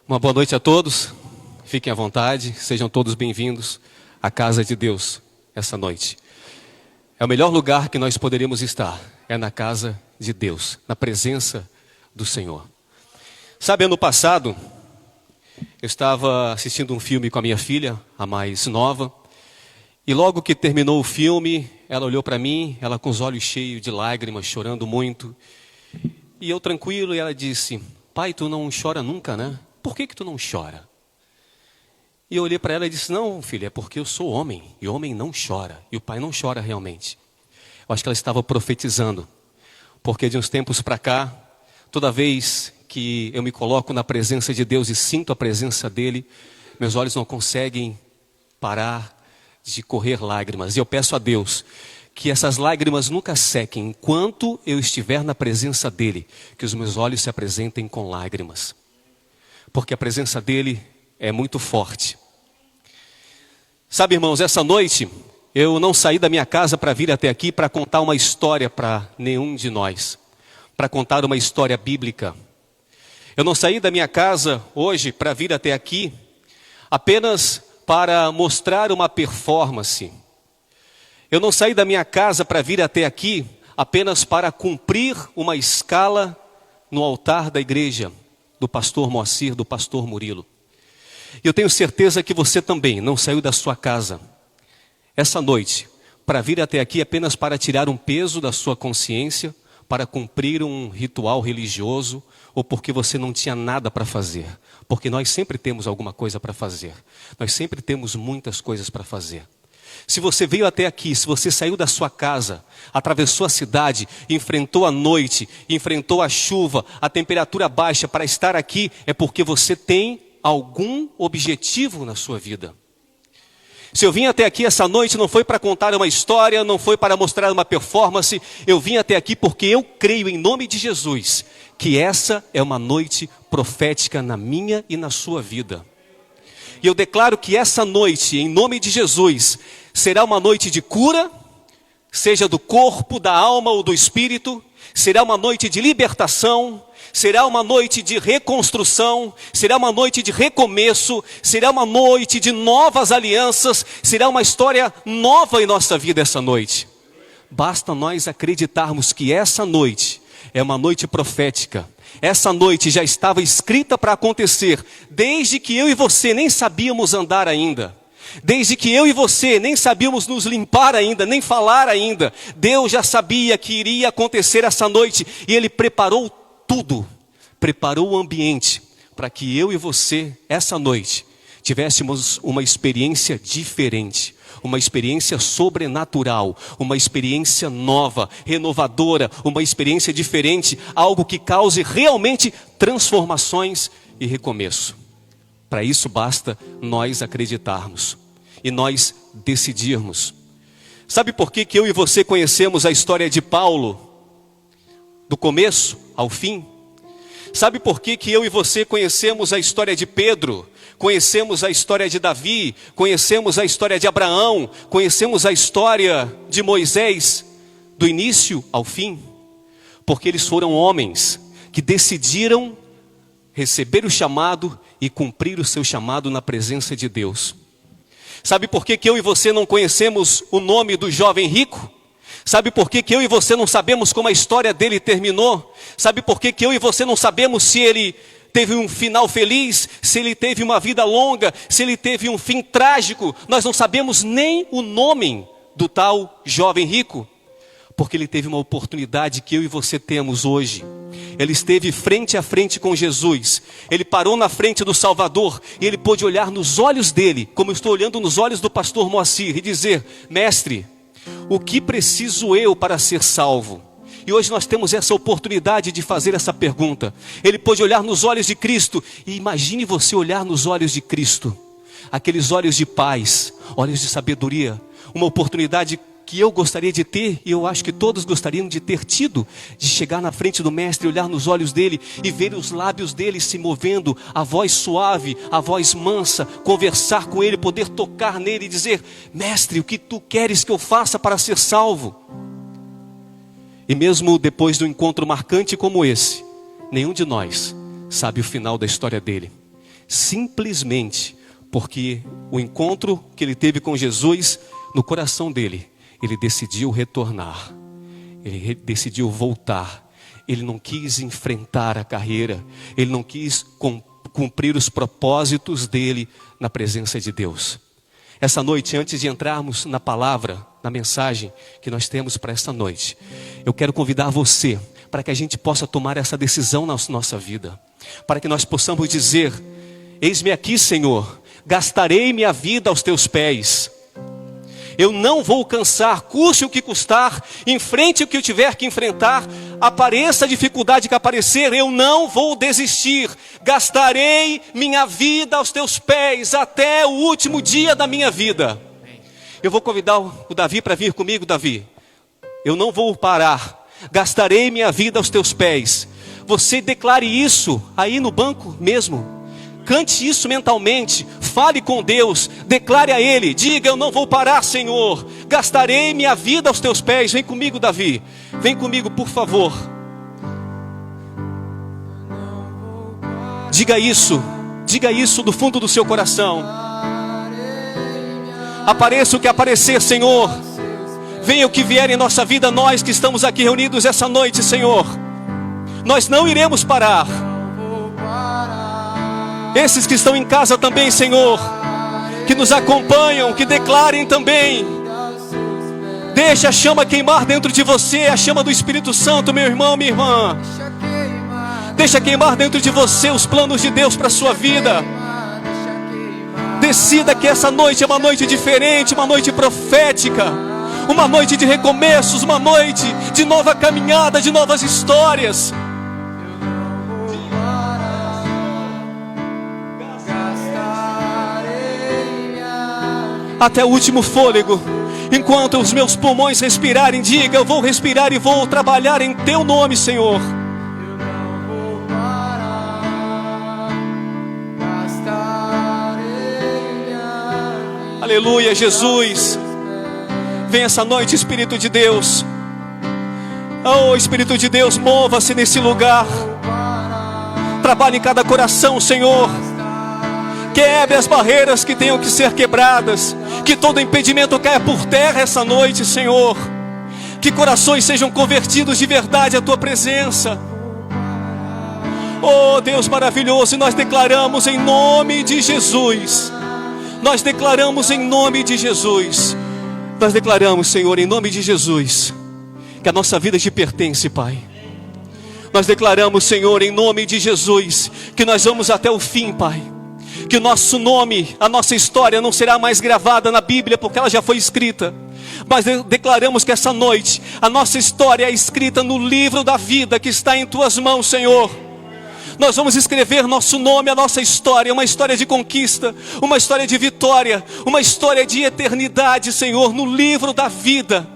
Uma boa noite a todos, fiquem à vontade, sejam todos bem-vindos à casa de Deus essa noite. É o melhor lugar que nós poderíamos estar, é na casa de Deus, na presença do Senhor. Sabe, ano passado, eu estava assistindo um filme com a minha filha, a mais nova, e logo que terminou o filme, ela olhou para mim, ela com os olhos cheios de lágrimas, chorando muito, e eu tranquilo, e ela disse: pai, tu não chora nunca, né? Por que tu não chora? E eu olhei para ela e disse: não, filha, é porque eu sou homem, e homem não chora, e o pai não chora realmente. Eu acho que ela estava profetizando, porque de uns tempos para cá, toda vez que eu me coloco na presença de Deus e sinto a presença dEle, meus olhos não conseguem parar de correr lágrimas. E eu peço a Deus que essas lágrimas nunca sequem enquanto eu estiver na presença dEle, que os meus olhos se apresentem com lágrimas, porque a presença dEle é muito forte. Sabe, irmãos, essa noite eu não saí da minha casa para vir até aqui para contar uma história para nenhum de nós, para contar uma história bíblica. Eu não saí da minha casa hoje para vir até aqui apenas para mostrar uma performance. Eu não saí da minha casa para vir até aqui apenas para cumprir uma escala no altar da igreja do pastor Moacir, do pastor Murilo. E eu tenho certeza que você também não saiu da sua casa essa noite para vir até aqui apenas para tirar um peso da sua consciência, para cumprir um ritual religioso, ou porque você não tinha nada para fazer. Porque nós sempre temos alguma coisa para fazer. Nós sempre temos muitas coisas para fazer. Se você veio até aqui, se você saiu da sua casa, atravessou a cidade, enfrentou a noite, enfrentou a chuva, a temperatura baixa para estar aqui, é porque você tem algum objetivo na sua vida. Se eu vim até aqui essa noite, não foi para contar uma história, não foi para mostrar uma performance, eu vim até aqui porque eu creio em nome de Jesus, que essa é uma noite profética na minha e na sua vida. E eu declaro que essa noite, em nome de Jesus, será uma noite de cura, seja do corpo, da alma ou do espírito, será uma noite de libertação, será uma noite de reconstrução, será uma noite de recomeço, será uma noite de novas alianças, será uma história nova em nossa vida essa noite. Basta nós acreditarmos que essa noite é uma noite profética. Essa noite já estava escrita para acontecer, desde que eu e você nem sabíamos andar ainda. Desde que eu e você nem sabíamos nos limpar ainda, nem falar ainda. Deus já sabia que iria acontecer essa noite e Ele preparou tudo. Preparou o ambiente para que eu e você, essa noite, tivéssemos uma experiência diferente. Uma experiência sobrenatural, uma experiência nova, renovadora, uma experiência diferente, algo que cause realmente transformações e recomeço. Para isso basta nós acreditarmos e nós decidirmos. Sabe por que eu e você conhecemos a história de Paulo, do começo ao fim? Sabe por que eu e você conhecemos a história de Pedro? Conhecemos a história de Davi, conhecemos a história de Abraão, conhecemos a história de Moisés, do início ao fim? Porque eles foram homens que decidiram receber o chamado e cumprir o seu chamado na presença de Deus. Sabe por que eu e você não conhecemos o nome do jovem rico? Sabe por que eu e você não sabemos como a história dele terminou? Sabe por que eu e você não sabemos se ele teve um final feliz, se ele teve uma vida longa, se ele teve um fim trágico? Nós não sabemos nem o nome do tal jovem rico, porque ele teve uma oportunidade que eu e você temos hoje. Ele esteve frente a frente com Jesus, ele parou na frente do Salvador, e ele pôde olhar nos olhos dele, como eu estou olhando nos olhos do pastor Moacir, e dizer: mestre, o que preciso eu para ser salvo? E hoje nós temos essa oportunidade de fazer essa pergunta. Ele pôde olhar nos olhos de Cristo, e imagine você olhar nos olhos de Cristo, aqueles olhos de paz, olhos de sabedoria, uma oportunidade que eu gostaria de ter, e eu acho que todos gostariam de ter tido, de chegar na frente do mestre, olhar nos olhos dele e ver os lábios dele se movendo, a voz suave, a voz mansa, conversar com ele, poder tocar nele e dizer: mestre, o que tu queres que eu faça para ser salvo? E mesmo depois de um encontro marcante como esse, nenhum de nós sabe o final da história dele. simplesmente porque o encontro que ele teve com Jesus, no coração dele, ele decidiu retornar, ele decidiu voltar. Ele não quis enfrentar a carreira, ele não quis cumprir os propósitos dele na presença de Deus. Essa noite, antes de entrarmos na palavra, na mensagem que nós temos para esta noite, eu quero convidar você para que a gente possa tomar essa decisão na nossa vida, para que nós possamos dizer: eis-me aqui, Senhor, gastarei minha vida aos teus pés. Eu não vou cansar, custe o que custar, enfrente o que eu tiver que enfrentar, apareça a dificuldade que aparecer, eu não vou desistir. Gastarei minha vida aos teus pés até o último dia da minha vida. Eu vou convidar o Davi para vir comigo, Davi. Eu não vou parar, gastarei minha vida aos teus pés. Você declare isso aí no banco mesmo. Cante isso mentalmente, fale com Deus, declare a Ele, diga: eu não vou parar, Senhor, gastarei minha vida aos teus pés. Vem comigo, Davi, vem comigo, por favor. Diga isso do fundo do seu coração. Apareça o que aparecer, Senhor, venha o que vier em nossa vida, nós que estamos aqui reunidos essa noite, Senhor, nós não iremos parar. Esses que estão em casa também, Senhor, que nos acompanham, que declarem também. Deixa a chama queimar dentro de você, a chama do Espírito Santo, meu irmão, minha irmã. Deixa queimar dentro de você os planos de Deus para a sua vida. Decida que essa noite é uma noite diferente, uma noite profética, uma noite de recomeços, uma noite de nova caminhada, de novas histórias. Até o último fôlego, enquanto os meus pulmões respirarem, diga: eu vou respirar e vou trabalhar em teu nome, Senhor. Aleluia, Jesus. Vem essa noite, Espírito de Deus. Oh, Espírito de Deus, mova-se nesse lugar. Trabalhe em cada coração, Senhor. Quebre as barreiras que tenham que ser quebradas. Que todo impedimento caia por terra essa noite, Senhor. Que corações sejam convertidos de verdade à tua presença. Oh, Deus maravilhoso, e nós declaramos em nome de Jesus. Nós declaramos em nome de Jesus. Nós declaramos, Senhor, em nome de Jesus, que a nossa vida te pertence, Pai. Nós declaramos, Senhor, em nome de Jesus, que nós vamos até o fim, Pai. Que o nosso nome, a nossa história não será mais gravada na Bíblia, porque ela já foi escrita. Mas declaramos que essa noite, a nossa história é escrita no livro da vida que está em tuas mãos, Senhor. Nós vamos escrever nosso nome, a nossa história, uma história de conquista, uma história de vitória, uma história de eternidade, Senhor, no livro da vida.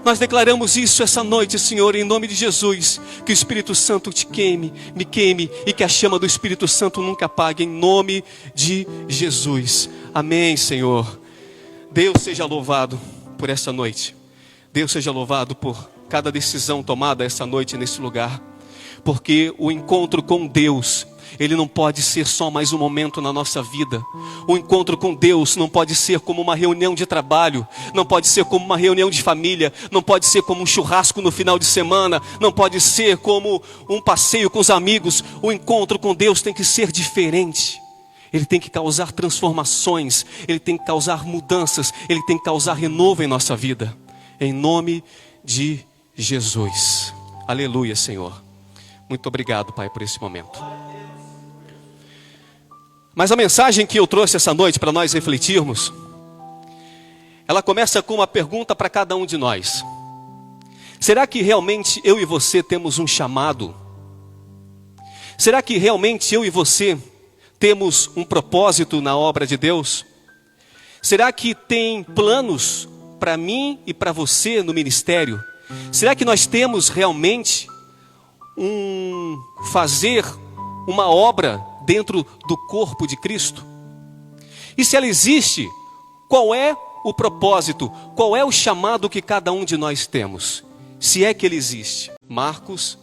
Nós declaramos isso essa noite, Senhor, em nome de Jesus. Que o Espírito Santo te queime, me queime, e que a chama do Espírito Santo nunca apague, em nome de Jesus. Amém, Senhor. Deus seja louvado por essa noite. Deus seja louvado por cada decisão tomada essa noite nesse lugar. Porque o encontro com Deus, ele não pode ser só mais um momento na nossa vida. O encontro com Deus não pode ser como uma reunião de trabalho, não pode ser como uma reunião de família, não pode ser como um churrasco no final de semana, não pode ser como um passeio com os amigos. O encontro com Deus tem que ser diferente. Ele tem que causar transformações, ele tem que causar mudanças, ele tem que causar renovo em nossa vida. Em nome de Jesus. Aleluia, Senhor. Muito obrigado, Pai, por esse momento. Mas a mensagem que eu trouxe essa noite para nós refletirmos, ela começa com uma pergunta para cada um de nós. Será que realmente eu e você temos um chamado? Será que realmente eu e você temos um propósito na obra de Deus? Será que tem planos para mim e para você no ministério? Será que nós temos realmente fazer uma obra dentro do corpo de Cristo? E se ela existe, qual é o propósito? Qual é o chamado que cada um de nós temos? Se é que ele existe. Marcos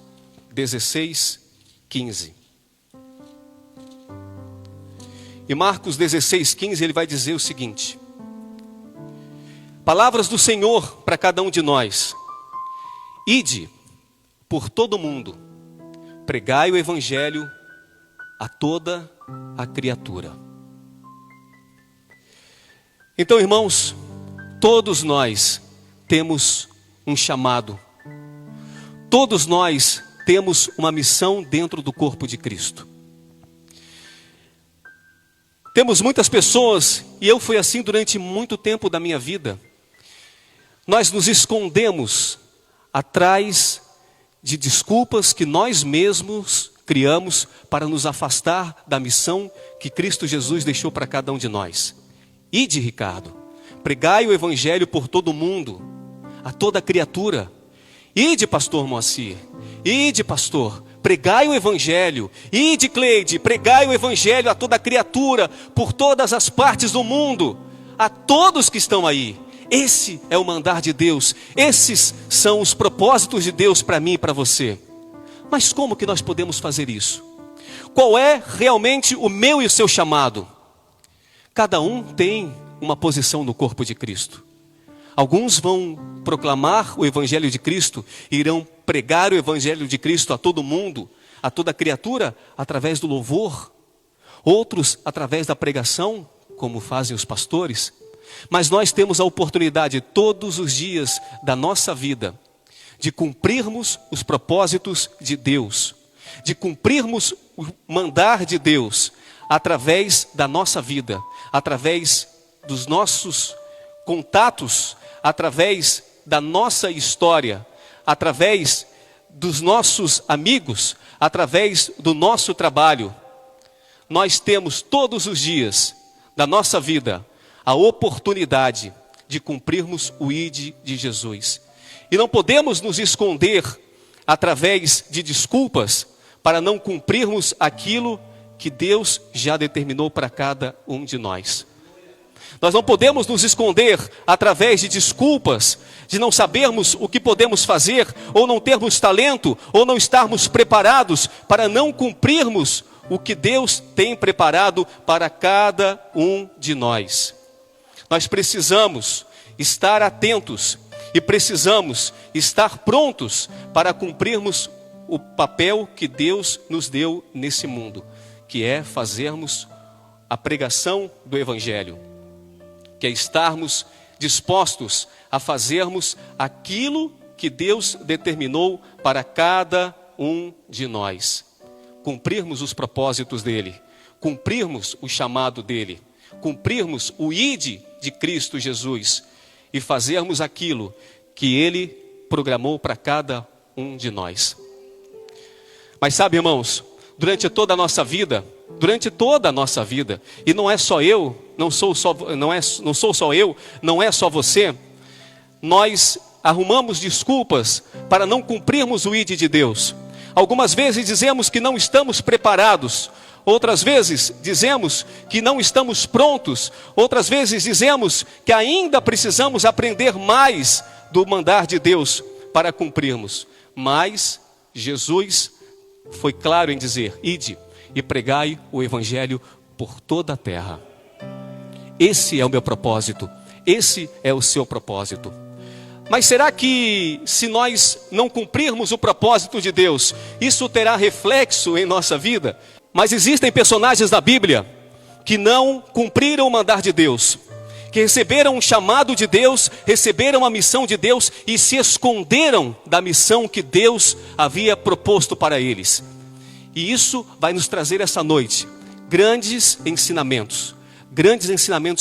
16, 15. Em Marcos 16:15 ele vai dizer o seguinte: palavras do Senhor para cada um de nós: ide por todo o mundo, pregai o evangelho a toda a criatura. Então, irmãos, todos nós temos um chamado, todos nós temos uma missão dentro do corpo de Cristo. Temos muitas pessoas, e eu fui assim durante muito tempo da minha vida, nós nos escondemos atrás de desculpas que nós mesmos criamos para nos afastar da missão que Cristo Jesus deixou para cada um de nós. Ide, Ricardo, pregai o evangelho por todo o mundo, a toda criatura. Ide, pastor Moacir, ide, pastor, pregai o evangelho. Ide, Cleide, pregai o evangelho a toda criatura, por todas as partes do mundo, a todos que estão aí. Esse é o mandar de Deus, esses são os propósitos de Deus para mim e para você. Mas como que nós podemos fazer isso? Qual é realmente o meu e o seu chamado? Cada um tem uma posição no corpo de Cristo. Alguns vão proclamar o evangelho de Cristo, irão pregar o evangelho de Cristo a todo mundo, a toda criatura, através do louvor. Outros através da pregação, como fazem os pastores. Mas nós temos a oportunidade todos os dias da nossa vida de cumprirmos os propósitos de Deus, de cumprirmos o mandar de Deus através da nossa vida, através dos nossos contatos, através da nossa história, através dos nossos amigos, através do nosso trabalho. Nós temos todos os dias da nossa vida a oportunidade de cumprirmos o ID de Jesus. E não podemos nos esconder através de desculpas para não cumprirmos aquilo que Deus já determinou para cada um de nós. Nós não podemos nos esconder através de desculpas, de não sabermos o que podemos fazer, ou não termos talento, ou não estarmos preparados para não cumprirmos o que Deus tem preparado para cada um de nós. Nós precisamos estar atentos e precisamos estar prontos para cumprirmos o papel que Deus nos deu nesse mundo, que é fazermos a pregação do Evangelho, que é estarmos dispostos a fazermos aquilo que Deus determinou para cada um de nós. Cumprirmos os propósitos dEle, cumprirmos o chamado dEle, cumprirmos o ID de Cristo Jesus e fazermos aquilo que Ele programou para cada um de nós. Mas sabe, irmãos, durante toda a nossa vida, e não é só eu, não sou só eu, não é só você, nós arrumamos desculpas para não cumprirmos o ID de Deus. Algumas vezes dizemos que não estamos preparados, outras vezes dizemos que não estamos prontos, outras vezes dizemos que ainda precisamos aprender mais do mandar de Deus para cumprirmos. Mas Jesus foi claro em dizer: ide e pregai o evangelho por toda a terra. Esse é o meu propósito, esse é o seu propósito. Mas será que se nós não cumprirmos o propósito de Deus, isso terá reflexo em nossa vida? Mas existem personagens da Bíblia que não cumpriram o mandar de Deus, que receberam um chamado de Deus, receberam a missão de Deus e se esconderam da missão que Deus havia proposto para eles. E isso vai nos trazer essa noite grandes ensinamentos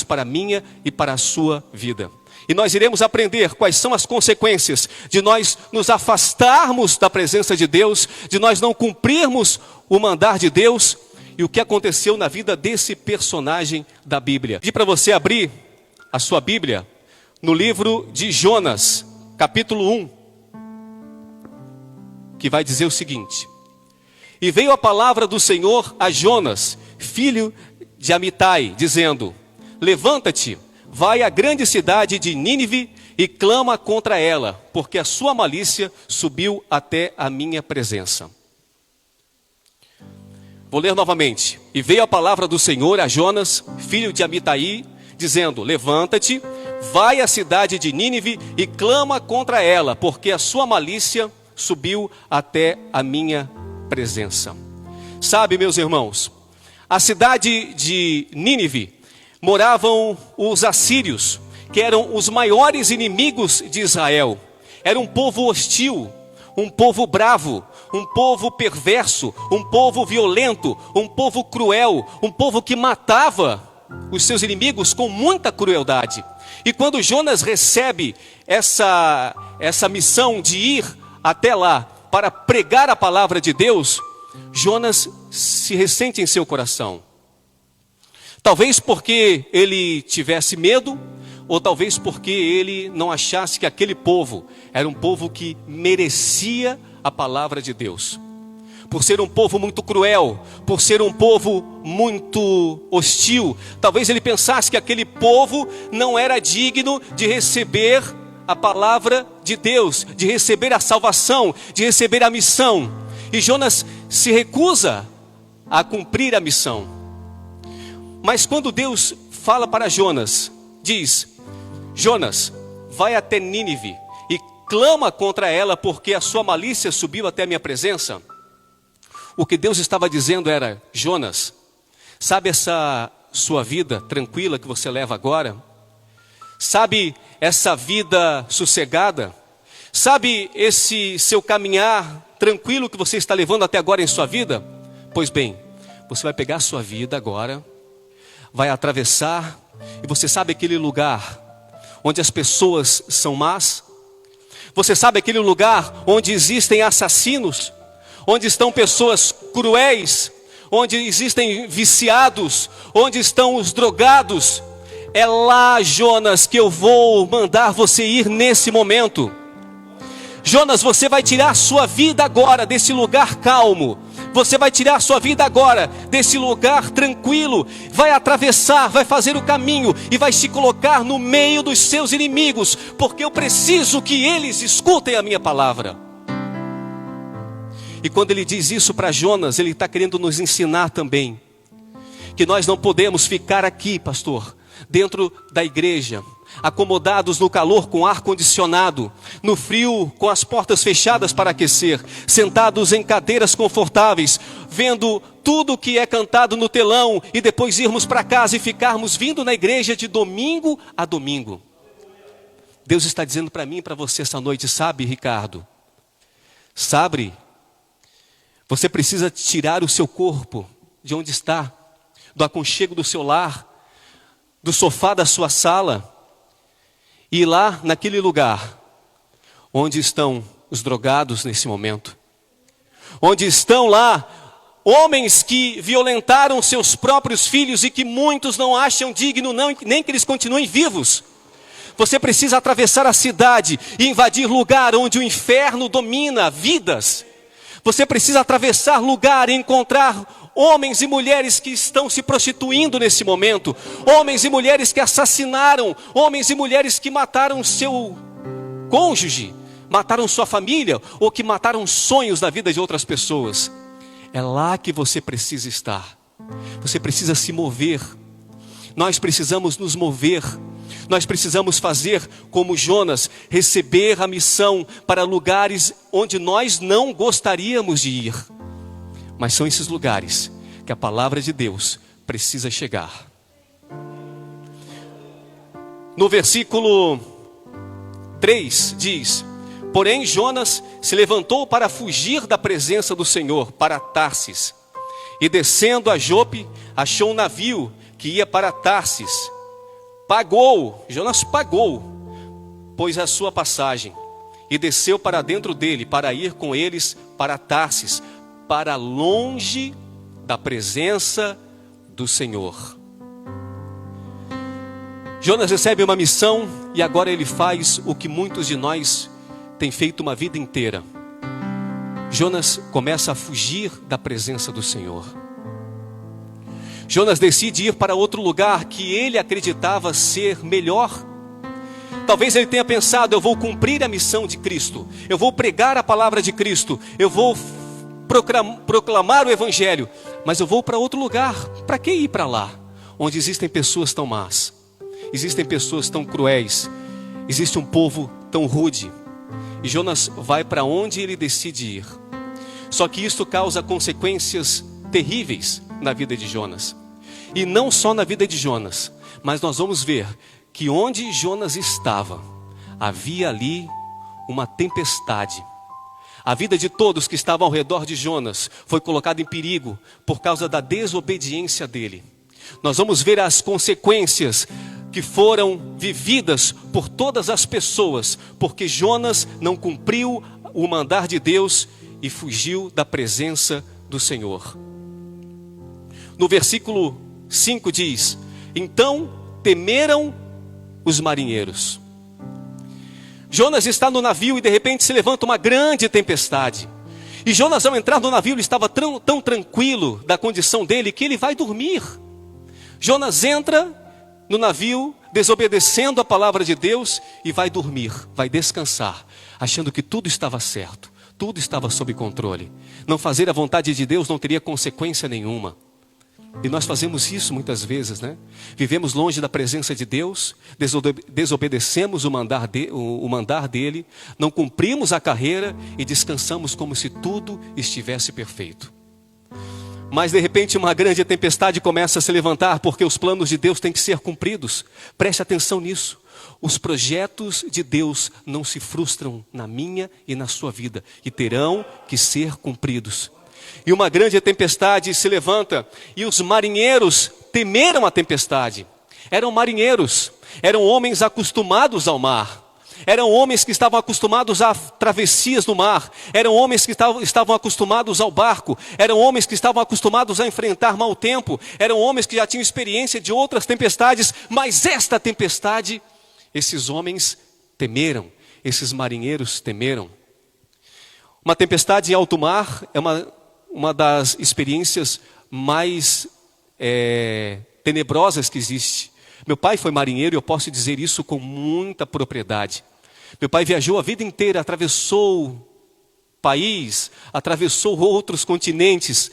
para a minha e para a sua vida. E nós iremos aprender quais são as consequências de nós nos afastarmos da presença de Deus, de nós não cumprirmos o mandar de Deus, e o que aconteceu na vida desse personagem da Bíblia. Pedi para você abrir a sua Bíblia no livro de Jonas, capítulo 1, que vai dizer o seguinte: e veio a palavra do Senhor a Jonas, filho de Amitai, dizendo: levanta-te, vai à grande cidade de Nínive e clama contra ela, porque a sua malícia subiu até a minha presença. Vou ler novamente. E veio a palavra do Senhor a Jonas, filho de Amitai, dizendo: levanta-te, vai à cidade de Nínive e clama contra ela, porque a sua malícia subiu até a minha presença. Sabe, meus irmãos, a cidade de Nínive moravam os assírios, que eram os maiores inimigos de Israel. Era um povo hostil, um povo bravo, um povo perverso, um povo violento, um povo cruel, um povo que matava os seus inimigos com muita crueldade. E quando Jonas recebe essa missão de ir até lá para pregar a palavra de Deus, Jonas se ressente em seu coração. Talvez porque ele tivesse medo, ou talvez porque ele não achasse que aquele povo era um povo que merecia a palavra de Deus. Por ser um povo muito cruel, por ser um povo muito hostil, talvez ele pensasse que aquele povo não era digno de receber a palavra de Deus, de receber a salvação, de receber a missão. E Jonas se recusa a cumprir a missão. Mas quando Deus fala para Jonas, diz: Jonas, vai até Nínive e clama contra ela, porque a sua malícia subiu até a minha presença. O que Deus estava dizendo era: Jonas, sabe essa sua vida tranquila que você leva agora? Sabe essa vida sossegada? Sabe esse seu caminhar tranquilo que você está levando até agora em sua vida? Pois bem, você vai pegar a sua vida agora, vai atravessar, e você sabe aquele lugar onde as pessoas são más? Você sabe aquele lugar onde existem assassinos? Onde estão pessoas cruéis? Onde existem viciados? Onde estão os drogados? É lá, Jonas, que eu vou mandar você ir nesse momento. Jonas, você vai tirar a sua vida agora desse lugar calmo. Você vai tirar a sua vida agora desse lugar tranquilo. Vai atravessar, vai fazer o caminho e vai se colocar no meio dos seus inimigos, porque eu preciso que eles escutem a minha palavra. E quando ele diz isso para Jonas, ele está querendo nos ensinar também que nós não podemos ficar aqui, pastor, dentro da igreja, acomodados no calor com ar condicionado, no frio com as portas fechadas para aquecer, sentados em cadeiras confortáveis, vendo tudo que é cantado no telão e depois irmos para casa e ficarmos vindo na igreja de domingo a domingo. Deus está dizendo para mim e para você essa noite: sabe, Ricardo, sabe, você precisa tirar o seu corpo de onde está, do aconchego do seu lar, do sofá da sua sala, e ir lá naquele lugar onde estão os drogados nesse momento, onde estão lá homens que violentaram seus próprios filhos e que muitos não acham digno nem que eles continuem vivos. Você precisa atravessar a cidade e invadir lugar onde o inferno domina vidas. Você precisa atravessar lugar e encontrar homens e mulheres que estão se prostituindo nesse momento, homens e mulheres que assassinaram, homens e mulheres que mataram seu cônjuge, mataram sua família, ou que mataram sonhos da vida de outras pessoas. É lá que você precisa estar. Você precisa se mover. Nós precisamos nos mover. Nós precisamos fazer como Jonas, receber a missão para lugares onde nós não gostaríamos de ir. Mas são esses lugares que a palavra de Deus precisa chegar. No versículo 3 diz: porém Jonas se levantou para fugir da presença do Senhor para Tarsis. E descendo a Jope, achou um navio que ia para Tarsis. Jonas pagou, pois a sua passagem, e desceu para dentro dele, para ir com eles para Tarsis, para longe da presença do Senhor. Jonas recebe uma missão e agora ele faz o que muitos de nós têm feito uma vida inteira. Jonas começa a fugir da presença do Senhor. Jonas decide ir para outro lugar que ele acreditava ser melhor. Talvez ele tenha pensado: eu vou cumprir a missão de Cristo, eu vou pregar a palavra de Cristo, eu vou proclamar o Evangelho. mas eu vou para outro lugar. Para que ir para lá? Onde existem pessoas tão más, existem pessoas tão cruéis, existe um povo tão rude. E Jonas vai para onde ele decide ir. Só que isso causa consequências terríveis na vida de Jonas. E não só na vida de Jonas, mas nós vamos ver que onde Jonas estava, havia ali uma tempestade. A vida de todos que estavam ao redor de Jonas foi colocada em perigo por causa da desobediência dele. Nós vamos ver as consequências que foram vividas por todas as pessoas, porque Jonas não cumpriu o mandar de Deus e fugiu da presença do Senhor. No versículo 5 diz: então temeram os marinheiros. Jonas está no navio e de repente se levanta uma grande tempestade. E Jonas, ao entrar no navio, ele estava tão tranquilo da condição dele que ele vai dormir. Jonas entra no navio, desobedecendo a palavra de Deus, e vai dormir, vai descansar, achando que tudo estava certo, tudo estava sob controle. Não fazer a vontade de Deus não teria consequência nenhuma. E nós fazemos isso muitas vezes, né? Vivemos longe da presença de Deus, desobedecemos o mandar dele, não cumprimos a carreira e descansamos como se tudo estivesse perfeito. Mas de repente uma grande tempestade começa a se levantar, porque os planos de Deus têm que ser cumpridos. Preste atenção nisso. Os projetos de Deus não se frustram na minha e na sua vida, e terão que ser cumpridos. E uma grande tempestade se levanta, e os marinheiros temeram a tempestade. Eram marinheiros, eram homens acostumados ao mar. Eram homens que estavam acostumados a travessias no mar. Eram homens que estavam acostumados ao barco. Eram homens que estavam acostumados a enfrentar mau tempo. Eram homens que já tinham experiência de outras tempestades. Mas esta tempestade, esses homens temeram. Esses marinheiros temeram. Uma tempestade em alto mar é uma das experiências mais tenebrosas que existe. Meu pai foi marinheiro e eu posso dizer isso com muita propriedade. Meu pai viajou a vida inteira, atravessou o país, atravessou outros continentes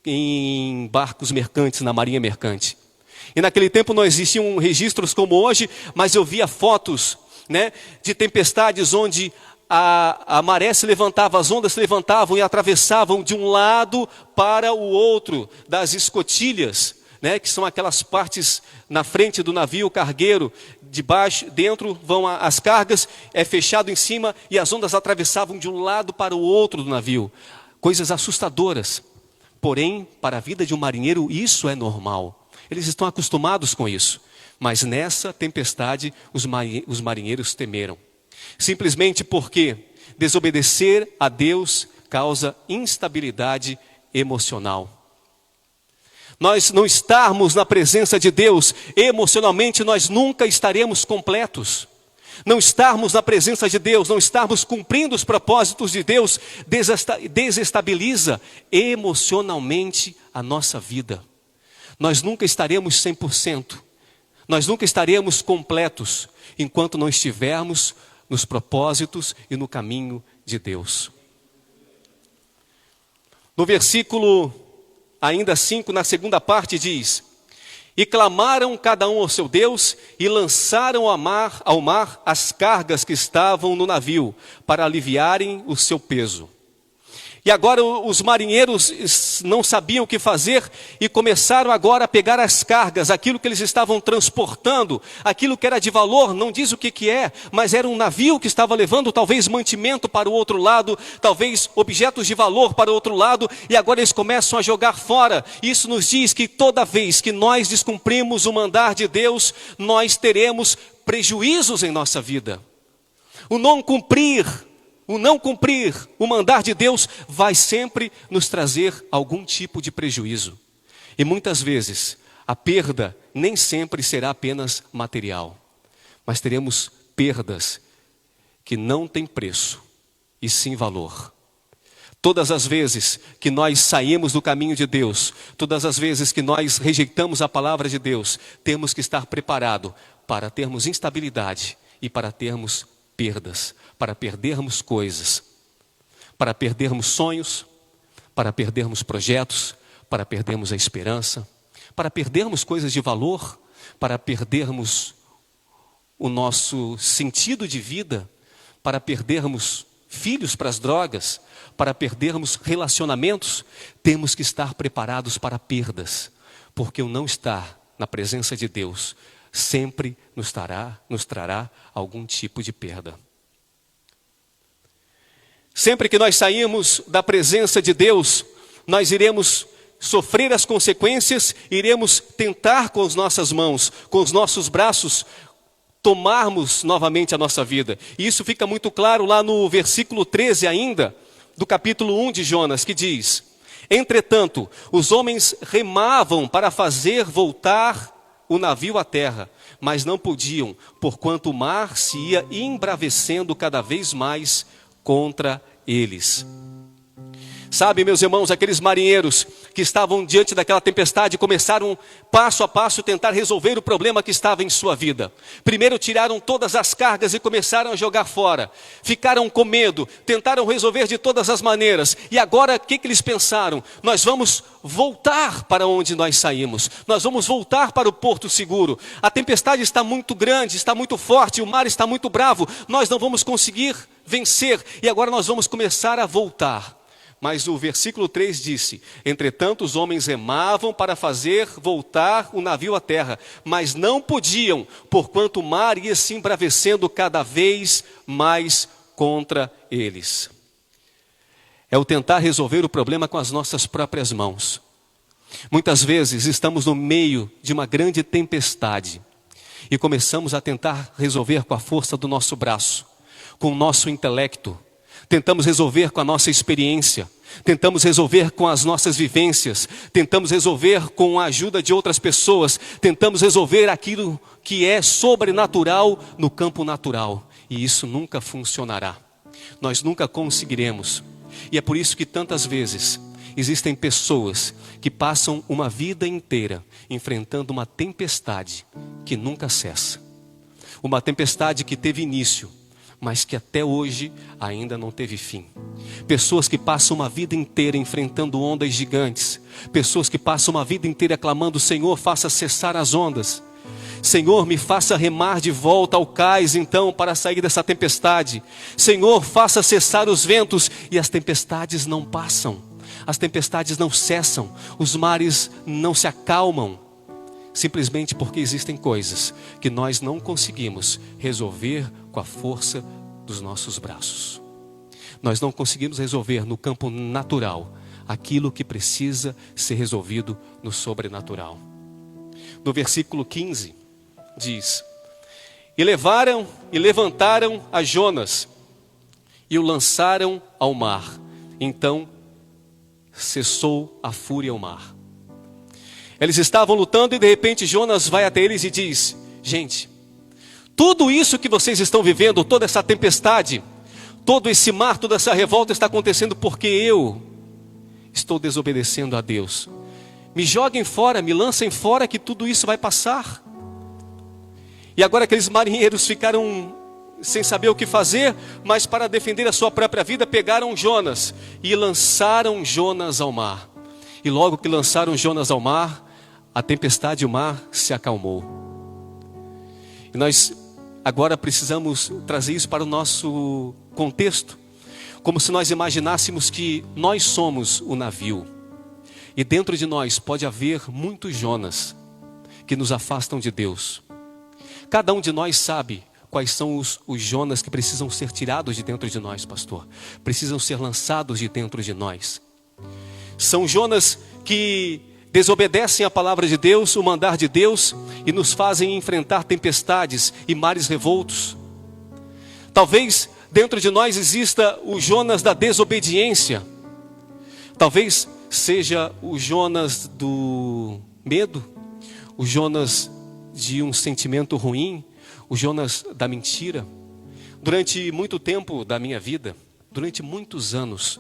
em barcos mercantes, na marinha mercante. E naquele tempo não existiam registros como hoje, mas eu via fotos, né, de tempestades onde a maré se levantava, as ondas se levantavam e atravessavam de um lado para o outro das escotilhas, né, que são aquelas partes na frente do navio cargueiro, dentro vão as cargas, é fechado em cima e as ondas atravessavam de um lado para o outro do navio. Coisas assustadoras. Porém, para a vida de um marinheiro isso é normal. Eles estão acostumados com isso. Mas nessa tempestade os marinheiros temeram. Simplesmente porque desobedecer a Deus causa instabilidade emocional. Nós não estarmos na presença de Deus, emocionalmente nós nunca estaremos completos. Não estarmos na presença de Deus, não estarmos cumprindo os propósitos de Deus, desestabiliza emocionalmente a nossa vida. Nós nunca estaremos 100%. Nós nunca estaremos completos, enquanto não estivermos nos propósitos e no caminho de Deus. No versículo ainda 5, na segunda parte diz: e clamaram cada um ao seu Deus e lançaram ao mar as cargas que estavam no navio, para aliviarem o seu peso. E agora os marinheiros não sabiam o que fazer e começaram agora a pegar as cargas, aquilo que eles estavam transportando, aquilo que era de valor, não diz o que é, mas era um navio que estava levando talvez mantimento para o outro lado, talvez objetos de valor para o outro lado, e agora eles começam a jogar fora. Isso nos diz que toda vez que nós descumprimos o mandar de Deus, nós teremos prejuízos em nossa vida. O não cumprir o mandar de Deus vai sempre nos trazer algum tipo de prejuízo. E muitas vezes, a perda nem sempre será apenas material. Mas teremos perdas que não têm preço, e sim valor. Todas as vezes que nós saímos do caminho de Deus, todas as vezes que nós rejeitamos a palavra de Deus, temos que estar preparados para termos instabilidade e para termos perdas, para perdermos coisas, para perdermos sonhos, para perdermos projetos, para perdermos a esperança, para perdermos coisas de valor, para perdermos o nosso sentido de vida, para perdermos filhos para as drogas, para perdermos relacionamentos. Temos que estar preparados para perdas, porque o não estar na presença de Deus sempre nos trará algum tipo de perda. Sempre que nós saímos da presença de Deus, nós iremos sofrer as consequências, iremos tentar com as nossas mãos, com os nossos braços, tomarmos novamente a nossa vida. E isso fica muito claro lá no versículo 13 ainda, do capítulo 1 de Jonas, que diz: entretanto, os homens remavam para fazer voltar o navio à terra, mas não podiam, porquanto o mar se ia embravecendo cada vez mais contra eles. Sabe, meus irmãos, aqueles marinheiros que estavam diante daquela tempestade começaram passo a passo tentar resolver o problema que estava em sua vida. Primeiro tiraram todas as cargas e começaram a jogar fora. Ficaram com medo, tentaram resolver de todas as maneiras. E agora o que eles pensaram? Nós vamos voltar para onde nós saímos. Nós vamos voltar para o porto seguro. A tempestade está muito grande, está muito forte, o mar está muito bravo. Nós não vamos conseguir vencer e agora nós vamos começar a voltar. Mas o versículo 3 disse: entretanto os homens remavam para fazer voltar o navio à terra, mas não podiam, porquanto o mar ia se embravecendo cada vez mais contra eles. É o tentar resolver o problema com as nossas próprias mãos. Muitas vezes estamos no meio de uma grande tempestade e começamos a tentar resolver com a força do nosso braço, com o nosso intelecto. Tentamos resolver com a nossa experiência, tentamos resolver com as nossas vivências, tentamos resolver com a ajuda de outras pessoas, tentamos resolver aquilo que é sobrenatural no campo natural. E isso nunca funcionará. Nós nunca conseguiremos. E é por isso que tantas vezes existem pessoas que passam uma vida inteira enfrentando uma tempestade que nunca cessa. Uma tempestade que teve início, mas que até hoje ainda não teve fim. Pessoas que passam uma vida inteira enfrentando ondas gigantes. Pessoas que passam uma vida inteira clamando: Senhor, faça cessar as ondas. Senhor, me faça remar de volta ao cais então para sair dessa tempestade. Senhor, faça cessar os ventos. E as tempestades não passam. As tempestades não cessam. Os mares não se acalmam. Simplesmente porque existem coisas que nós não conseguimos resolver com a força dos nossos braços. Nós não conseguimos resolver no campo natural aquilo que precisa ser resolvido no sobrenatural. No versículo 15 diz: e levantaram a Jonas e o lançaram ao mar. Então cessou a fúria ao mar. Eles estavam lutando e de repente Jonas vai até eles e diz: gente, tudo isso que vocês estão vivendo, toda essa tempestade, todo esse mar, toda essa revolta está acontecendo porque eu estou desobedecendo a Deus. Me joguem fora, me lancem fora que tudo isso vai passar. E agora aqueles marinheiros ficaram sem saber o que fazer, mas para defender a sua própria vida pegaram Jonas e lançaram Jonas ao mar. E logo que lançaram Jonas ao mar, a tempestade e o mar se acalmou. E nós agora precisamos trazer isso para o nosso contexto, como se nós imaginássemos que nós somos o navio. E dentro de nós pode haver muitos Jonas que nos afastam de Deus. Cada um de nós sabe quais são os Jonas que precisam ser tirados de dentro de nós, pastor. Precisam ser lançados de dentro de nós. São Jonas que desobedecem a palavra de Deus, o mandar de Deus, e nos fazem enfrentar tempestades e mares revoltos. Talvez dentro de nós exista o Jonas da desobediência. Talvez seja o Jonas do medo, o Jonas de um sentimento ruim, o Jonas da mentira. Durante muito tempo da minha vida, durante muitos anos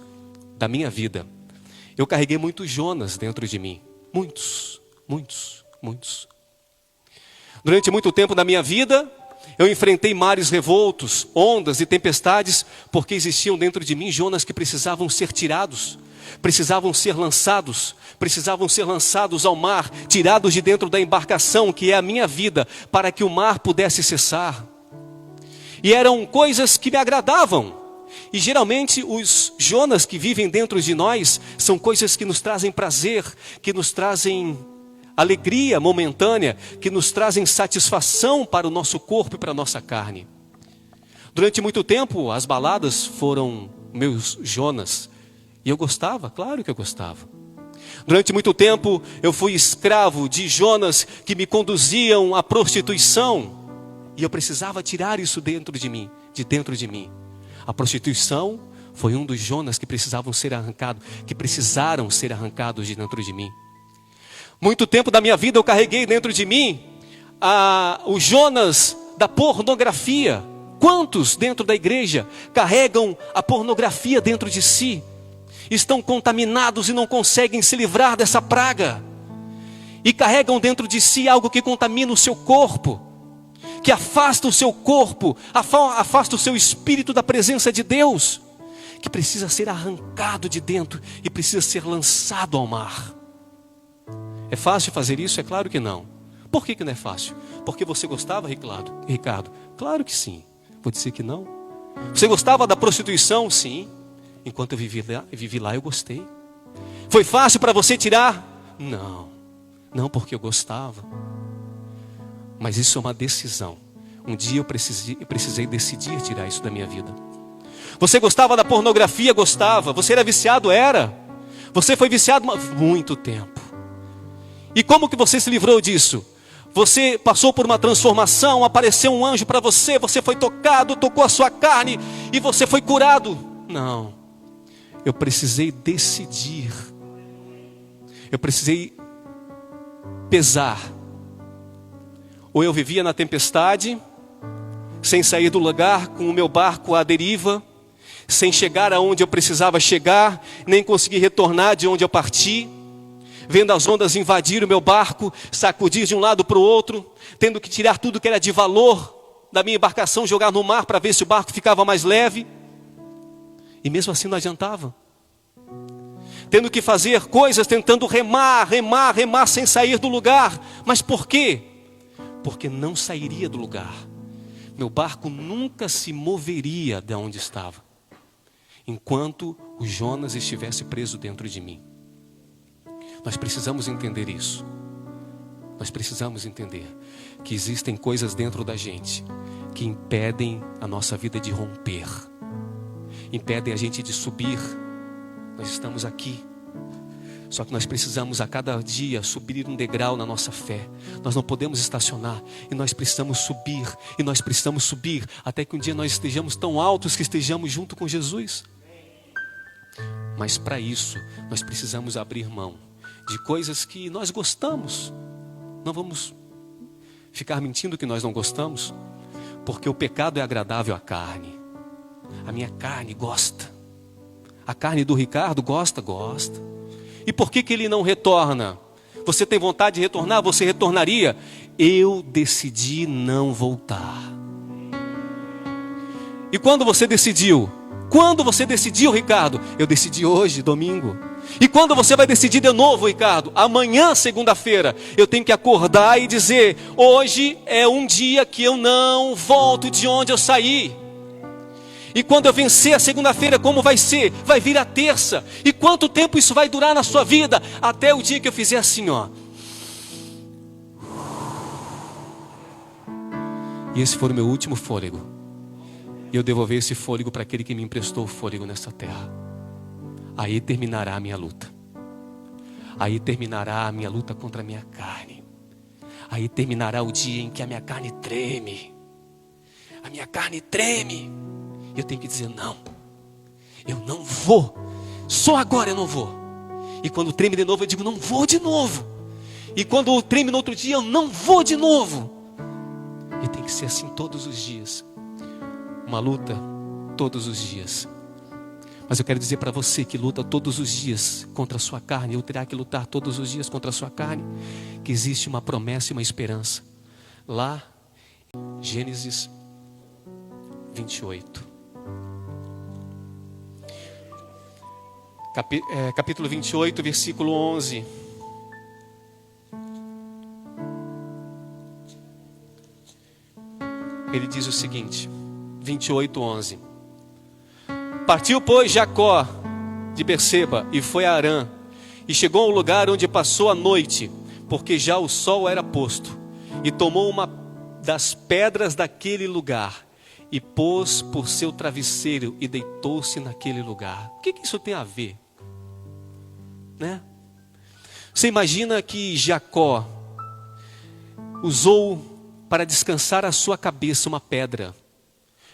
da minha vida, eu carreguei muitos Jonas dentro de mim. Muitos. Durante muito tempo da minha vida, eu enfrentei mares revoltos, ondas e tempestades, porque existiam dentro de mim Jonas que precisavam ser tirados, precisavam ser lançados ao mar, tirados de dentro da embarcação, que é a minha vida, para que o mar pudesse cessar. E eram coisas que me agradavam. E geralmente os Jonas que vivem dentro de nós são coisas que nos trazem prazer, que nos trazem alegria momentânea, que nos trazem satisfação para o nosso corpo e para a nossa carne. Durante muito tempo as baladas foram meus Jonas. E eu gostava, claro que eu gostava. Durante muito tempo eu fui escravo de Jonas que me conduziam à prostituição. E eu precisava tirar isso de dentro de mim. A prostituição foi um dos Jonas que precisaram ser arrancados de dentro de mim. Muito tempo da minha vida eu carreguei dentro de mim o Jonas da pornografia. Quantos dentro da igreja carregam a pornografia dentro de si? Estão contaminados e não conseguem se livrar dessa praga. E carregam dentro de si algo que contamina o seu corpo, que afasta o seu corpo, afasta o seu espírito da presença de Deus, que precisa ser arrancado de dentro e precisa ser lançado ao mar. É fácil fazer isso? É claro que não. Por que não é fácil? Porque você gostava, Ricardo? Claro que sim. Vou dizer que não. Você gostava da prostituição? Sim. Enquanto eu vivi lá, eu gostei. Foi fácil para você tirar? Não porque eu gostava. Mas isso é uma decisão. Um dia eu precisei decidir tirar isso da minha vida. Você gostava da pornografia? Gostava. Você era viciado? Era. Você foi viciado muito tempo. E como que você se livrou disso? Você passou por uma transformação, apareceu um anjo para você, você foi tocado, tocou a sua carne e você foi curado? Não. Eu precisei decidir. Eu precisei pesar. Ou eu vivia na tempestade, sem sair do lugar, com o meu barco à deriva, sem chegar aonde eu precisava chegar, nem conseguir retornar de onde eu parti, vendo as ondas invadir o meu barco, sacudir de um lado para o outro, tendo que tirar tudo que era de valor da minha embarcação, jogar no mar para ver se o barco ficava mais leve. E mesmo assim não adiantava. Tendo que fazer coisas, tentando remar sem sair do lugar. Mas por quê? Porque não sairia do lugar. Meu barco nunca se moveria de onde estava, enquanto o Jonas estivesse preso dentro de mim. Nós precisamos entender isso. Nós precisamos entender que existem coisas dentro da gente que impedem a nossa vida de romper, impedem a gente de subir. Nós estamos aqui, só que nós precisamos a cada dia subir um degrau na nossa fé. Nós não podemos estacionar e nós precisamos subir, e nós precisamos subir até que um dia nós estejamos tão altos que estejamos junto com Jesus. Mas para isso nós precisamos abrir mão de coisas que nós gostamos. Não vamos ficar mentindo que nós não gostamos, porque o pecado é agradável à carne. A minha carne gosta. A carne do Ricardo gosta. E por que ele não retorna? Você tem vontade de retornar? Você retornaria? Eu decidi não voltar. E quando você decidiu? Quando você decidiu, Ricardo? Eu decidi hoje, domingo. E quando você vai decidir de novo, Ricardo? Amanhã, segunda-feira, eu tenho que acordar e dizer: hoje é um dia que eu não volto de onde eu saí. E quando eu vencer a segunda-feira, como vai ser? Vai vir a terça. E quanto tempo isso vai durar na sua vida? Até o dia que eu fizer assim, ó. E esse for o meu último fôlego. E eu devolver esse fôlego para aquele que me emprestou o fôlego nessa terra. Aí terminará a minha luta. Aí terminará a minha luta contra a minha carne. Aí terminará o dia em que a minha carne treme. A minha carne treme. E eu tenho que dizer: não, eu não vou. Só agora eu não vou. E quando treme de novo eu digo: não vou de novo. E quando treme no outro dia eu não vou de novo. E tem que ser assim todos os dias. Uma luta todos os dias. Mas eu quero dizer para você que luta todos os dias contra a sua carne, ou terá que lutar todos os dias contra a sua carne, que existe uma promessa e uma esperança. Lá, Gênesis 28. capítulo 28, versículo 11. Ele diz o seguinte, 28, 11. Partiu, pois, Jacó de Berseba e foi a Harã, e chegou ao lugar onde passou a noite, porque já o sol era posto, e tomou uma das pedras daquele lugar, e pôs por seu travesseiro, e deitou-se naquele lugar. O que isso tem a ver? Né? Você imagina que Jacó usou para descansar a sua cabeça uma pedra.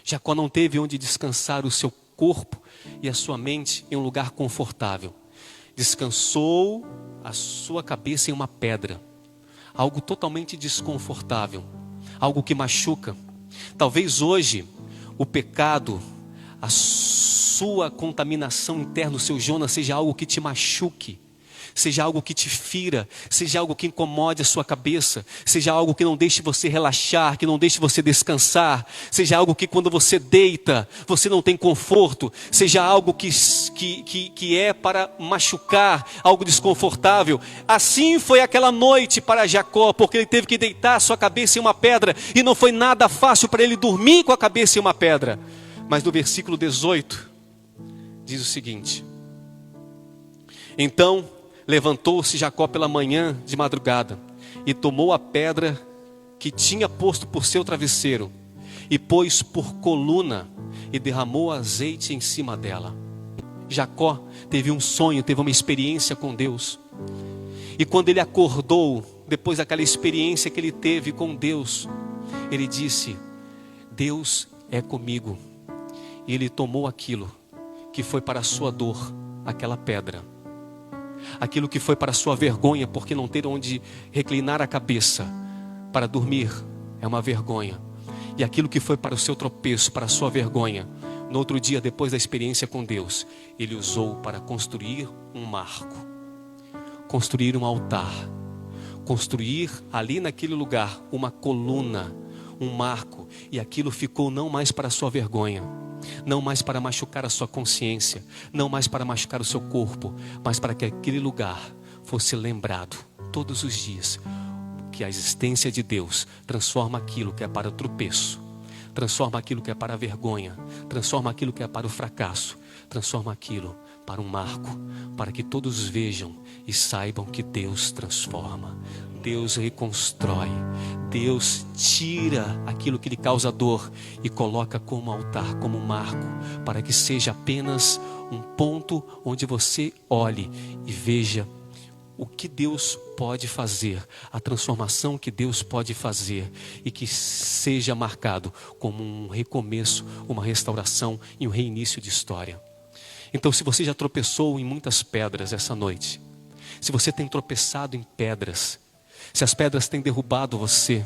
Jacó não teve onde descansar o seu corpo e a sua mente em um lugar confortável. Descansou a sua cabeça em uma pedra. Algo totalmente desconfortável. Algo que machuca. Talvez hoje o pecado, a sua contaminação interna, o seu Jonas, seja algo que te machuque. Seja algo que te fira, seja algo que incomode a sua cabeça, seja algo que não deixe você relaxar, que não deixe você descansar, seja algo que quando você deita, você não tem conforto, seja algo que é para machucar, algo desconfortável. Assim foi aquela noite para Jacó, porque ele teve que deitar a sua cabeça em uma pedra, e não foi nada fácil para ele dormir com a cabeça em uma pedra. Mas no versículo 18, diz o seguinte: então levantou-se Jacó pela manhã de madrugada, e tomou a pedra que tinha posto por seu travesseiro, e pôs por coluna, e derramou azeite em cima dela. Jacó teve um sonho, teve uma experiência com Deus. E quando ele acordou, depois daquela experiência que ele teve com Deus, ele disse: Deus é comigo. E ele tomou aquilo que foi para a sua dor, aquela pedra. Aquilo que foi para a sua vergonha, porque não ter onde reclinar a cabeça para dormir é uma vergonha. E aquilo que foi para o seu tropeço, para a sua vergonha, no outro dia, depois da experiência com Deus, ele usou para construir um marco, construir um altar, construir ali naquele lugar uma coluna, um marco. E aquilo ficou não mais para a sua vergonha, não mais para machucar a sua consciência, não mais para machucar o seu corpo, mas para que aquele lugar fosse lembrado todos os dias que a existência de Deus transforma aquilo que é para o tropeço, transforma aquilo que é para a vergonha, transforma aquilo que é para o fracasso, transforma aquilo para um marco, para que todos vejam e saibam que Deus transforma, Deus reconstrói, Deus tira aquilo que lhe causa dor e coloca como altar, como marco, para que seja apenas um ponto onde você olhe e veja o que Deus pode fazer, a transformação que Deus pode fazer, e que seja marcado como um recomeço, uma restauração e um reinício de história. Então, se você já tropeçou em muitas pedras essa noite, se você tem tropeçado em pedras, se as pedras têm derrubado você,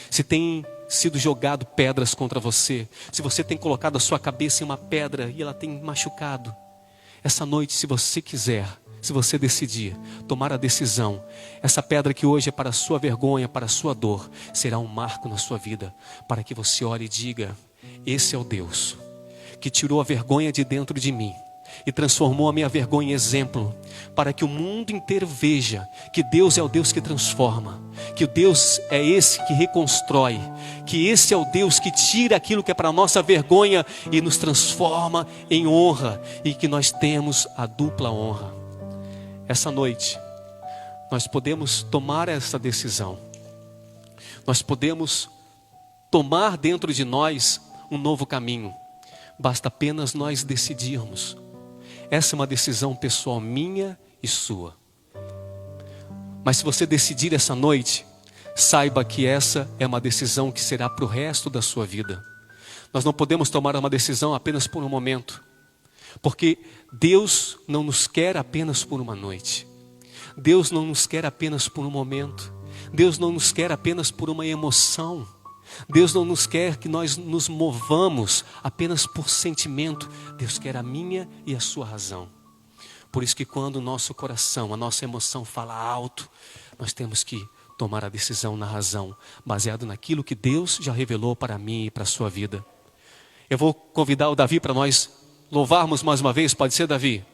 se tem sido jogado pedras contra você, se você tem colocado a sua cabeça em uma pedra e ela tem machucado, essa noite, se você quiser, se você decidir tomar a decisão, essa pedra que hoje é para a sua vergonha, para a sua dor, será um marco na sua vida, para que você olhe e diga: esse é o Deus que tirou a vergonha de dentro de mim e transformou a minha vergonha em exemplo, para que o mundo inteiro veja que Deus é o Deus que transforma, que o Deus é esse que reconstrói, que esse é o Deus que tira aquilo que é para a nossa vergonha e nos transforma em honra, e que nós temos a dupla honra. Essa noite nós podemos tomar essa decisão, nós podemos tomar dentro de nós um novo caminho, basta apenas nós decidirmos. Essa é uma decisão pessoal minha e sua. Mas se você decidir essa noite, saiba que essa é uma decisão que será para o resto da sua vida. Nós não podemos tomar uma decisão apenas por um momento, porque Deus não nos quer apenas por uma noite. Deus não nos quer apenas por um momento. Deus não nos quer apenas por uma emoção. Deus não nos quer que nós nos movamos apenas por sentimento. Deus quer a minha e a sua razão. Por isso que quando o nosso coração, a nossa emoção fala alto, nós temos que tomar a decisão na razão, baseado naquilo que Deus já revelou para mim e para a sua vida. Eu vou convidar o Davi para nós louvarmos mais uma vez, pode ser, Davi?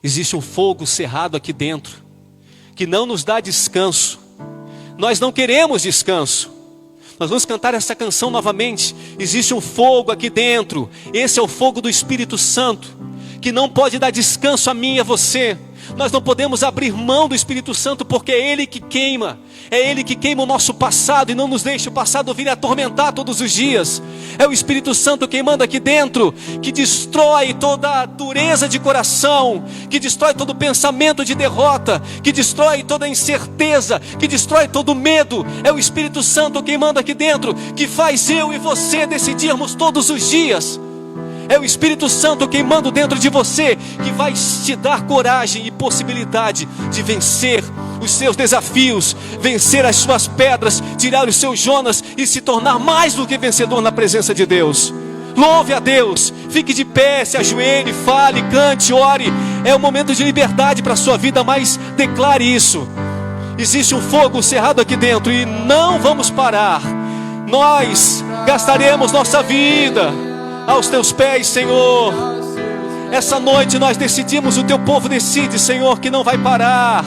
Existe um fogo cerrado aqui dentro, que não nos dá descanso. Nós não queremos descanso. Nós vamos cantar essa canção novamente. Existe um fogo aqui dentro. Esse é o fogo do Espírito Santo, que não pode dar descanso a mim e a você. Nós não podemos abrir mão do Espírito Santo, porque é Ele que queima. É Ele que queima o nosso passado e não nos deixa o passado vir atormentar todos os dias. É o Espírito Santo queimando aqui dentro, que destrói toda a dureza de coração, que destrói todo pensamento de derrota, que destrói toda incerteza, que destrói todo medo. É o Espírito Santo queimando aqui dentro, que faz eu e você decidirmos todos os dias. É o Espírito Santo queimando dentro de você, que vai te dar coragem e possibilidade de vencer os seus desafios, vencer as suas pedras, tirar os seus Jonas e se tornar mais do que vencedor na presença de Deus. Louve a Deus, fique de pé, se ajoelhe, fale, cante, ore. É um momento de liberdade para a sua vida, mas declare isso. Existe um fogo cerrado aqui dentro e não vamos parar. Nós gastaremos nossa vida aos teus pés, Senhor. Essa noite nós decidimos, o teu povo decide, Senhor, que não vai parar,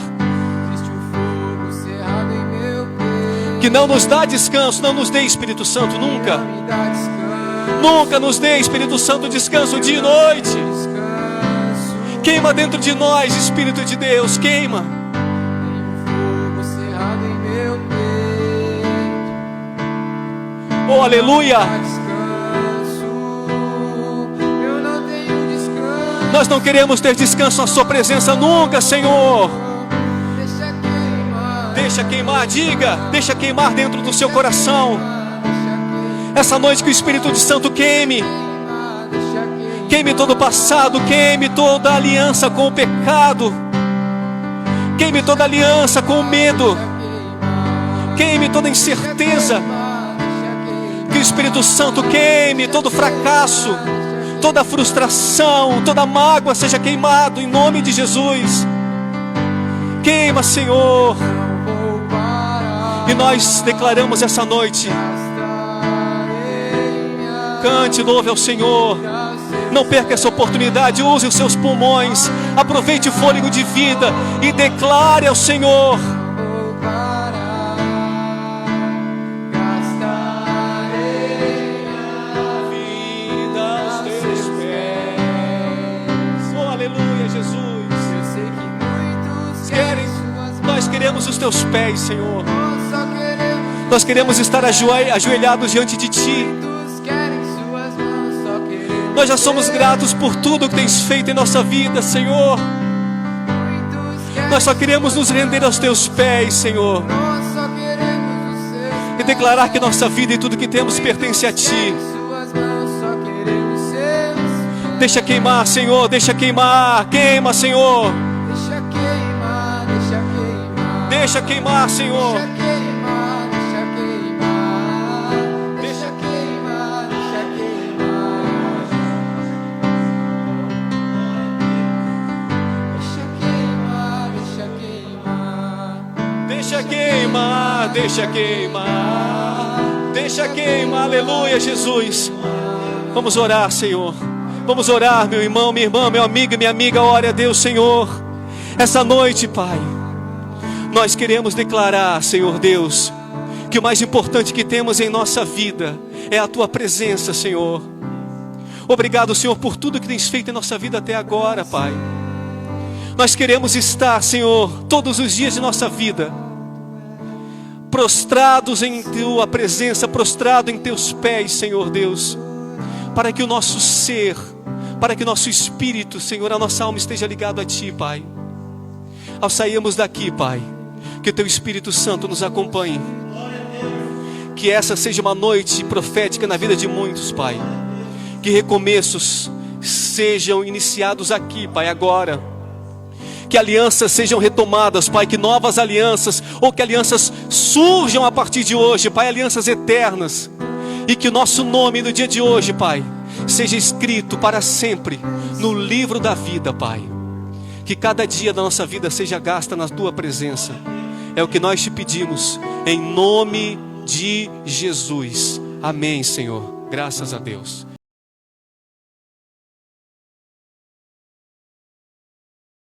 que não nos dá descanso. Não nos dê, Espírito Santo, nunca. Nunca nos dê, Espírito Santo, descanso dia e noite. Queima dentro de nós, Espírito de Deus, queima. Oh, aleluia. Nós não queremos ter descanso na sua presença nunca, Senhor. Deixa queimar, diga, deixa queimar dentro do seu coração. Essa noite que o Espírito de Santo queime. Queime todo o passado, queime toda a aliança com o pecado. Queime toda a aliança com o medo. Queime toda a incerteza. Que o Espírito Santo queime todo o fracasso, toda a frustração, toda a mágoa seja queimado em nome de Jesus. Queima, Senhor. E nós declaramos essa noite. Cante, louve ao Senhor. Não perca essa oportunidade, use os seus pulmões, aproveite o fôlego de vida e declare ao Senhor. Nós queremos os teus pés, Senhor. Nós queremos estar ajoelhados diante de Ti. Nós já somos gratos por tudo que tens feito em nossa vida, Senhor. Nós só queremos nos render aos teus pés, Senhor, e declarar que nossa vida e tudo que temos pertence a Ti. Deixa queimar, Senhor, deixa queimar. Queima, Senhor. Deixa queimar, Senhor. Deixa queimar, deixa queimar. Deixa queimar, deixa queimar. Deixa queimar, deixa queimar. Deixa queimar, aleluia, Jesus. Vamos orar, Senhor. Vamos orar, meu irmão, minha irmã, meu amigo e minha amiga. Ore a Deus, Senhor. Essa noite, Pai, nós queremos declarar, Senhor Deus, que o mais importante que temos em nossa vida é a Tua presença, Senhor. Obrigado, Senhor, por tudo que tens feito em nossa vida até agora, Pai. Nós queremos estar, Senhor, todos os dias de nossa vida prostrados em Tua presença, prostrado em Teus pés, Senhor Deus, para que o nosso ser, para que o nosso espírito, Senhor, a nossa alma esteja ligado a Ti, Pai. Ao sairmos daqui, Pai, que o Teu Espírito Santo nos acompanhe. Que essa seja uma noite profética na vida de muitos, Pai. Que recomeços sejam iniciados aqui, Pai, agora. Que alianças sejam retomadas, Pai. Que novas alianças, ou que alianças surjam a partir de hoje, Pai. Alianças eternas. E que o nosso nome no dia de hoje, Pai, seja escrito para sempre no livro da vida, Pai. Que cada dia da nossa vida seja gasta na Tua presença. É o que nós te pedimos, em nome de Jesus. Amém, Senhor. Graças a Deus.